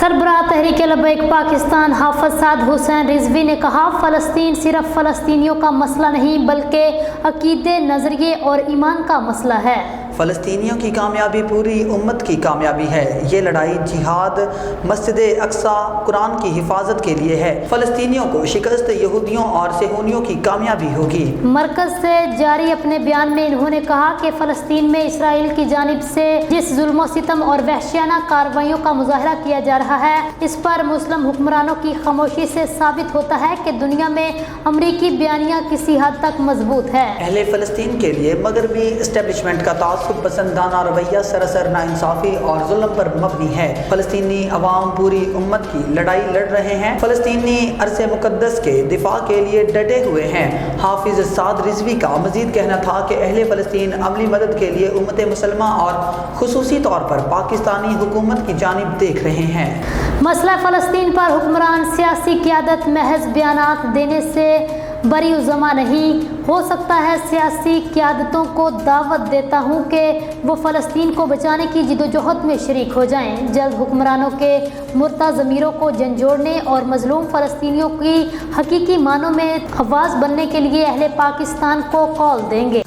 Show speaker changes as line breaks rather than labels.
सरबराह तहरीक लब्बैक पाकिस्तान हाफिज साद हुसैन रिजवी ने कहा, फ़लस्तीन सिर्फ फ़लस्तीनियों का मसला नहीं बल्कि अकीदे, नज़रिए और ईमान का मसला है।
फ़लस्तीनियों की कामयाबी पूरी उम्मत की कामयाबी है। ये लड़ाई जिहाद, मस्जिद अक्सा, कुरान की हिफाजत के लिए है। फ़लस्तीनियों को शिकस्त यहूदियों और सेहूनियों की कामयाबी होगी।
मरकज़ से जारी अपने बयान में इन्होंने कहा कि फ़लस्तीन में इसराइल की जानिब से जिस जुल्म सितम और वहशियाना कार्रवाइयों का मुजाहरा किया जा रहा है, इस पर मुस्लिम हुक्मरानों की खामोशी से साबित होता है कि दुनिया में अमरीकी बयानिया किसी हद तक मजबूत है।
अहले फ़लस्तीन के लिए मगरबी इस्टेब्लिशमेंट का तासुब पसंदाना रवैया सरासर नाइंसाफ़ी और जुल्म पर मबनी है। फ़लस्तीनी अवाम पूरी उम्मत की लड़ाई लड़ रहे हैं। फ़लस्तीनी अरसे मुक़द्दस के दिफा के लिए डटे हुए हैं। हाफिज साद रिजवी का मजीद कहना था कि अहले फ़लस्तीन अमली मदद के लिए उम्मत मुसलमा और खुसूसी तौर पर पाकिस्तानी हुकूमत की जानिब देख रहे हैं।
मसला फ़लस्तीन पर हुक्मरान सियासी क़यादत महज बयानात देने से बरी ज़मा नहीं हो सकता है। सियासी क़यादतों को दावत देता हूँ कि वो फ़लस्तीन को बचाने की जिदोजहद में शरीक हो जाएँ। जल्द हुक्मरानों के मुर्ता ज़मीरों को झंझोड़ने और मज़लूम फ़लस्तीनियों की हकीकी मानों में आवाज़ बनने के लिए अहले पाकिस्तान को कॉल देंगे।